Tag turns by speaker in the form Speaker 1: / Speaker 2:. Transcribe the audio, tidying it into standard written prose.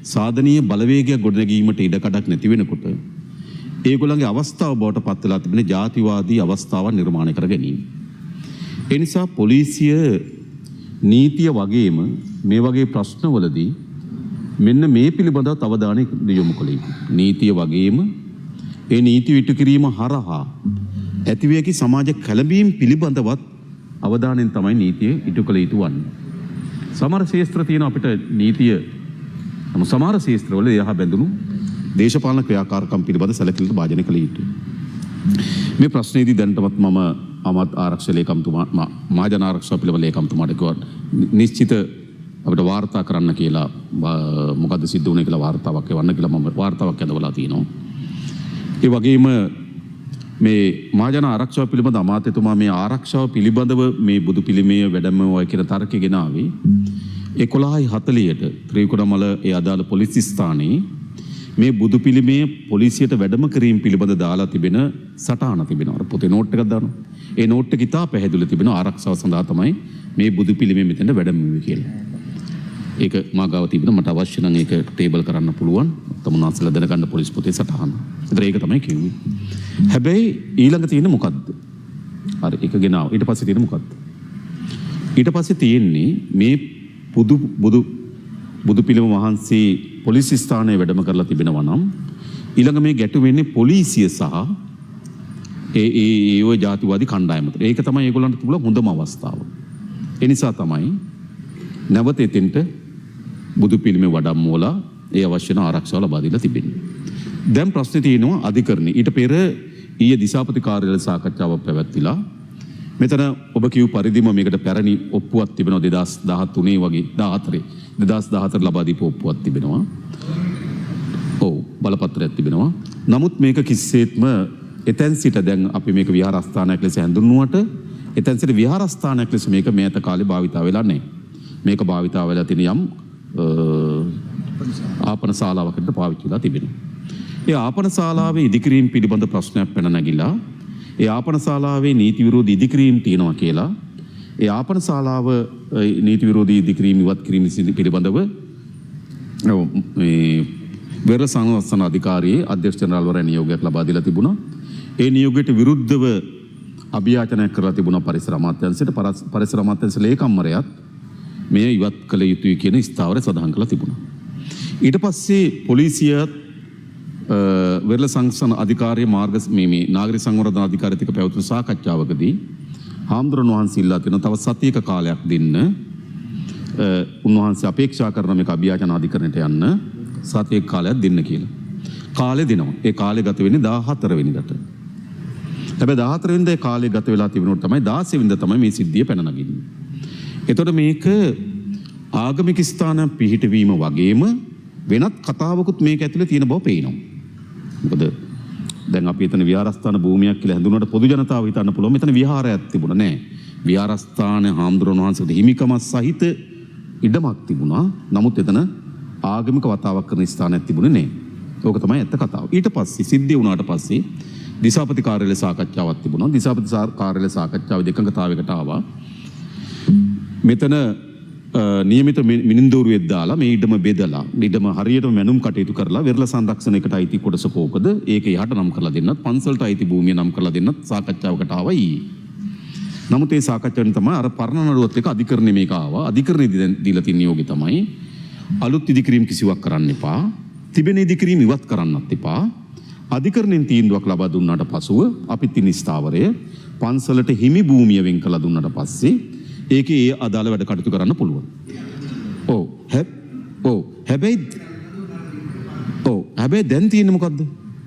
Speaker 1: සාධනීය බලවේගයක් ගොඩනැගීමට ඉඩකඩක් නැති වෙනකොට ඒගොල්ලන්ගේ අවස්ථාව බවට පත් වෙලා තිබෙන ජාතිවාදී අවස්ථාවක් නිර්මාණය කර ගැනීම. ඒ නිසා පොලිසිය නීතිය වගේම මේ වගේ ප්‍රශ්නවලදී මෙන්න මේ පිළිබඳව අවධානය යොමු කළ යුතුයි. නීතිය වගේම ඒ නීති ඉටු කිරීම හරහා ඇතිවිය හැකි සමාජ කැළඹීම් පිළිබඳවත් අවධානයෙන් තමයි නීතිය ඉටු කළ යුතු වන්නේ. සමහර ශාස්ත්‍ර තියෙන අපිට නීතිය සමහර ශාස්ත්‍රවල එහා බැඳුණු දේශපාලන ක්‍රියාකාරකම් පිළිබඳ සැලකිලිට භාජනය කළ යුතුයි. මේ ප්‍රශ්නේදී දැනටමත් මම අමත් ආරක්ෂක ලේකම්තුමා මහජන ආරක්ෂක පිළිබඳ ලේකම්තුමාට කිව්වා නිශ්චිත අපිට වාර්තා කරන්න කියලා මොකද්ද සිද්ධ වුනේ කියලා වාර්තාවක් එවන්න කියලා මම වාර්තාවක් ඇඳවලා තිනවා. ඒ වගේම මේ මහජන ආරක්ෂාව පිළිබඳ අමාත්‍යතුමා මේ ආරක්ෂාව පිළිබඳව මේ බුදු පිළිමය වැඩමවයි කියන තර්කය ගෙනාවේ 11:40ට ත්‍රිකුණාමල ඒ අදාළ පොලිස් ස්ථානයේ මේ බුදු පිළිමය පොලිසියට වැඩම කිරීම පිළිබඳ දාලා තිබෙන සටහන තිබෙනවා. අර පොතේ නෝට් එකක් දානවා. ඒ නෝට් එක ඉතා පැහැදිලිව තිබෙනවා ආරක්ෂාව සඳහා තමයි මේ බුදු පිළිමය මෙතෙන්ට වැඩමුවේ කියලා. ඒක මා ගාව තිබෙන මට අවශ්‍ය නම් ඒක ටේබල් කරන්න පුළුවන්. තමුන්නාසලා දැනගන්න පොලිස් පොතේ සටහන. ඒතර ඒක තමයි කිව්වේ. හැබැයි ඊළඟ තියෙන්නේ මොකද්ද? හරි ඒක ගෙනාව. ඊට පස්සේ තියෙන්නේ මොකද්ද? ඊට පස්සේ තියෙන්නේ මේ බුදු පිළිම වහන්සේ පොලිස් ස්ථානයේ වැඩම කරලා තිබෙනවා නම් ඊළඟ මේ ගැටුම වෙන්නේ පොලිසිය සහ ඒ ඔය ජාතිවාදී කණ්ඩායම අතර. ඒක තමයි ඒගොල්ලන්ට තිබුණ හොඳම අවස්ථාව. ඒ නිසා තමයි නැවත එතෙන්ට බුදු පිළිමේ වඩම්මවලා ඒ අවශ්‍ය කරන ආරක්ෂාව ලබා දීලා තිබෙන්නේ. දැන් ප්‍රශ්නේ තියෙනවා අධිකරණේ. ඊට පෙර ඊයේ දිසාපති කාර්යාලය සාකච්ඡාවක් පැවැත්විලා මෙතන ඔබ කියු පරිදිම මේකට පැරණි ඔප්පුවක් තිබෙනවා 2013 වගේ 2014 ලබා දීපු ඔප්පුවක් තිබෙනවා. ඔව් බලපත්‍රයක් තිබෙනවා. නමුත් මේක කිසිසේත්ම එතෙන් සිට දැන් අපි මේක විහාරස්ථානයක් ලෙස හඳුන්වුවට එතෙන් සිට විහාරස්ථානයක් ලෙස මේක මෑත කාලේ භාවිතා වෙලා නැහැ. මේක භාවිතා වෙලා තියෙන යම් ආපන ශාලාවකට පාවිච්චි වෙලා තිබෙනවා. ඒ ආපන ශාලාවේ ඉදිකිරීම පිළිබඳ ප්‍රශ්නයක් පැන නැගිලා ඒ ආපන ශාලාවේ නීති විරෝධී ඉදිකිරීම තියෙනවා කියලා ඒ ආපන ශාලාව නීති විරෝධී ඉදිකිරීම ඉවත් කිරීම පිළිබඳව මේ වෙරළ සංවර්ධන අධිකාරියේ අධ්‍යක්ෂ ජනරාල්වරයා නියෝගයක් ලබා දීලා තිබුණා. ඒ නියෝගයට විරුද්ධව අභියාචනයක් කරලා තිබුණා පරිසර අමාත්‍යාංශයට. පරිසර අමාත්‍යාංශ ලේකම්වරයාත් මේ ඉවත් කළ යුතුයි කියන ස්ථාවරය සඳහන් කරලා තිබුණා. ඊට පස්සේ පොලිසියත් වෙරළ සංසන අධිකාරිය මේ නාගරික සංවර්ධන අධිකාරියත් එක්ක පැවතුණු සාකච්ඡාවකදී හාමුදුරන් වහන්සේ ඉල්ලා තියෙන තව සතියක කාලයක් දෙන්න උන්වහන්සේ අපේක්ෂා කරන මේක අභියාචන අධිකරණයට යන්න සතියක කාලයක් දෙන්න කියලා. කාලෙ දෙනවා. ඒ කාලය ගත වෙන්නේ 14 වෙනිදාට. හැබැයි 14 වෙනිදා කාලය ගත වෙලා තිබුණොත් තමයි 16 වෙනිදා තමයි මේ සිද්ධිය පැන නගින්නේ. එතකොට මේක ආගමික ස්ථාන පිහිටවීම වගේම වෙනත් කතාවකුත් මේක ඇතුලේ තියෙන බව පේනවා. මොකද දැන් අපි එතන විහාරස්ථාන භූමියක් කියලා හඳුන්වනකොට පොදු ජනතාව හිතන්න පුළුවන් මෙතන විහාරයක් තිබුණා නෑ. විහාරස්ථාන හාමුදුරුවෝ වහන්සේට හිමිකම සහිත ඉඩමක් තිබුණා. නමුත් එතන ආගමික වතාවක් කරන ස්ථානයක් තිබුණේ නෑ. ඕක තමයි ඇත්ත කතාව. ඊට පස්සේ සිද්ධිය වුණාට පස්සේ දිසාපති කාර්යාලය සාකච්ඡාවක් තිබුණා. දිසාපති කාර්යාලය සාකච්ඡාවේ එකඟතාවයකට ආවා. මෙතන නියමිත මිනින්දෝරුවෙක් දාලා මේ ඉඩම බෙදලා ඉඩම හරියටම මැනුම් කටයුතු කරලා වෙරළ සංරක්ෂණයකට අයිති කොටස කෝකද ඒක යහට නම් කරලා දෙන්නත් පන්සලට අයිති භූමිය නම් කරලා දෙන්නත් සාකච්ඡාවකට ආවා ඊයේ. නමුත් ඒ සාකච්ඡාවෙන් තමයි අර පරණ නඩුවත් එක අධිකරණය මේක ආවා. අධිකරණය දීලා තියෙන නියෝගය තමයි අලුත් ඉදිකිරීම් කිසිවක් කරන්න එපා. තිබෙන ඉදිකිරීම් ඉවත් කරන්නත් එපා. අධිකරණයෙන් තීන්දුවක් ලබා දුන්නාට පසුව අපිත් ඉන්න ස්ථාවරය පන්සලට හිමි භූමිය වෙන් කළා දුන්නාට පස්සේ ඒකේ ඒ අදාළ වැඩ කටයුතු කරන්න පුළුවන්. හැබැයි දැන් තියෙන්නේ මොකද්ද?